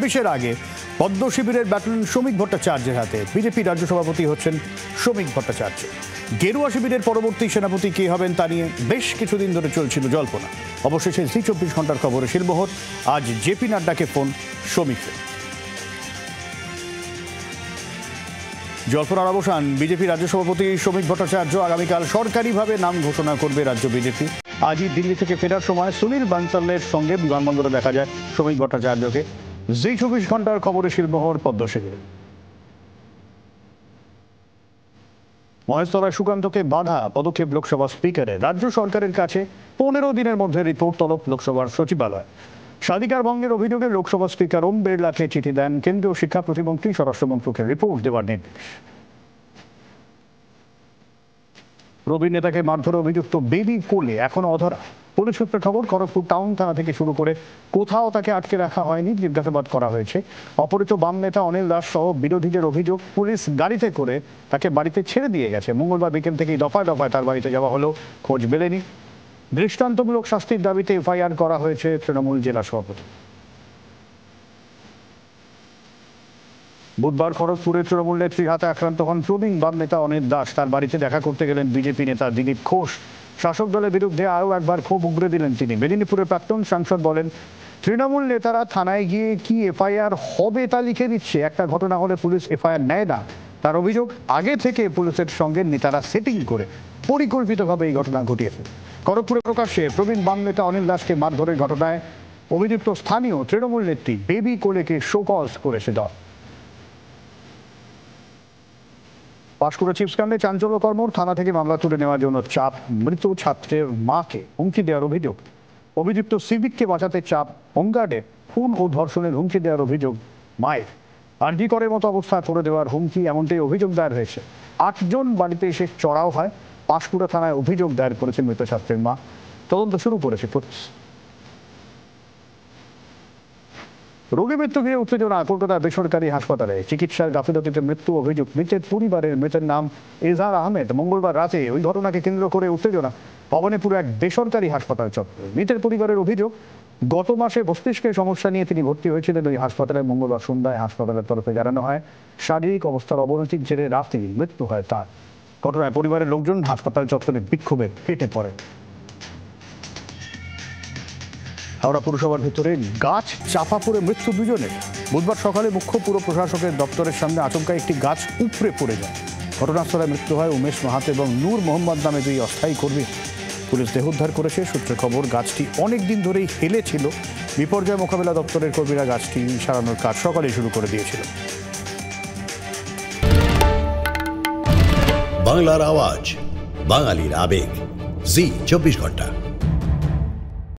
২৬-এর আগে পদ্ম শিবিরের ব্যাটন শ্রমিক ভট্টাচার্যের হাতে। বিজেপি রাজ্য সভাপতি হচ্ছেন শ্রমিক ভট্টাচার্য। গেরুয়া শিবিরের পরবর্তী সেনাপতি কে হবেন তা নিয়ে বেশ কিছুদিন ধরে চলছিল জল্পনা। অবশেষে জি ২৪ ঘন্টার খবরে শিলমোহর। আজ জেপি নাড্ডাকে ফোন শ্রমিকের। জল্পনার অবসান। বিজেপি রাজ্য সভাপতি শ্রমিক ভট্টাচার্য আগামীকাল সরকারিভাবে নাম ঘোষণা করবে রাজ্য বিজেপি। আজই দিল্লি থেকে ফেরার সময় সুনীল বানসালের সঙ্গে বিমানবন্দরে দেখা যায় শ্রমিক ভট্টাচার্যকে। জি ২৪ ঘন্টার খবরে শিলমোহর পদ্ম শিবিরে। মহেশতলায় সুকান্তকে বাধা পদক্ষেপ লোকসভা স্পিকারের। রাজ্য সরকারের কাছে ১৫ দিনের মধ্যে রিপোর্ট তলব লোকসভার সচিবালয়। স্বাধিকার ভঙ্গের অভিযোগে লোকসভা স্পিকার ওম বিড়লাকে চিঠি দেন কেন্দ্রীয় শিক্ষা প্রতিমন্ত্রী। স্বরাষ্ট্রমন্ত্রীকে রিপোর্ট দেওয়ার নির্দেশ। প্রবীণ নেতাকে মারধরে অভিযুক্ত বেবি কোলে এখনো অধরা। পুলিশ সূত্রে খবর, খড়গপুর টাউন থানা থেকে শুরু করে কোথাও তাকে আটকে রাখা হয়নি, জিজ্ঞাসাবাদ করা হয়েছে। অপহৃত বাম নেতা অনিল দাস সহ বিরোধীদের অভিযোগ, পুলিশ গাড়িতে করে তাকে বাড়িতে ছেড়ে দিয়ে গেছে। মঙ্গলবার বিকেল থেকেই দফায় দফায় তার বাড়িতে যাওয়া হলেও খোঁজ মেলেনি। দৃষ্টান্তমূলক শাস্তির দাবিতে এফআইআর করা হয়েছে তৃণমূল জেলা সভাপতি। বুধবার খড়গপুরে তৃণমূল নেত্রীর হাতে আক্রান্ত হন প্রবীণ বাম নেতা অনিল দাস। তার বাড়িতে দেখা করতে গেলেন বিজেপি নেতা দিলীপ ঘোষ। শাসক দলের বিরুদ্ধে আরও একবার ক্ষোভ উগরে দিলেন তিনি। মেদিনীপুরের প্রাক্তন সাংসদ বলেন, তৃণমূল নেতারা থানায় গিয়ে কি এফআইআর হবে তা লিখে দিচ্ছে। একটা ঘটনা হলে পুলিশ এফআইআর নেয় না। তার অভিযোগ, আগে থেকে পুলিশের সঙ্গে নেতারা সেটিং করে পরিকল্পিতভাবে এই ঘটনা ঘটিয়েছে। খড়গপুরে প্রকাশ্যে প্রবীণ বাম নেতা অনিল দাসকে মারধরের ঘটনায় অভিযুক্ত স্থানীয় তৃণমূল নেত্রী বেবি কোলেকে শোকজ করেছে দল। পাঁশকুড়া চিপসকাণ্ডে চাঞ্চল্যকর মোড়। থানা থেকে মামলা তুলে নেওয়ার জন্য চাপ। মৃত ছাত্রের মাকে হুমকি দেওয়ার অভিযোগ। অভিযুক্ত সিভিককে বাঁচাতে চাপ। হোমগার্ডে খুন ও ধর্ষণের হুমকি দেওয়ার অভিযোগ মায়ের। আরজি করের মতো অবস্থা করে দেওয়ার হুমকি, এমনটাই অভিযোগ দায়ের হয়েছে। ৮ জন বাড়িতে এসে চড়াও হয়। পাঁশকুড়া থানায় অভিযোগ দায়ের করেছে মৃত ছাত্রের মা। তদন্ত শুরু করেছে পুলিশ। রোগী মৃত্যু ঘিরে উত্তেজনা কলকাতার বেসরকারি হাসপাতালে। চিকিৎসার গাফিলতিতে মৃত্যু অভিযোগ মৃতের পরিবারের। মৃতের নাম এজাহার আহমেদ। মঙ্গলবার রাতে ওই ঘটনাকে কেন্দ্র করে উত্তেজনা ভবানীপুরে এক বেসরকারি হাসপাতাল চত্বরে। মৃতের পরিবারের অভিযোগ, গত মাসে মস্তিষ্কের সমস্যা নিয়ে তিনি ভর্তি হয়েছিলেন ওই হাসপাতালে। মঙ্গলবার সন্ধ্যায় হাসপাতালের তরফে জানানো হয়, শারীরিক অবস্থার অবনতির জেরে রাতেই মৃত্যু হয় তার। ঘটনায় পরিবারের লোকজন হাসপাতাল চত্বরে বিক্ষোভে ফেটে পড়ে। হাওড়া পুরসভার ভেতরে গাছ চাপা পড়ে মৃত্যু দুজনের। বুধবার সকালে মুখ্য পুর প্রশাসকের দপ্তরের সামনে আচমকা একটি গাছ উপড়ে পড়ে যায়। ঘটনাস্থলে মৃত্যু হয় উমেশ মাহাতো এবং নূর মোহাম্মদ নামে 2 অস্থায়ী কর্মী। পুলিশ দেহ উদ্ধার করেছে। সূত্রে খবর, গাছটি অনেক দিন ধরেই হেলে ছিল। বিপর্যয় মোকাবিলা দপ্তরের কর্মীরা গাছটি সারানোর কাজ সকালে শুরু করে দিয়েছিল। বাংলার আওয়াজ, বাঙালির আবেগ, জি 24 ঘন্টা।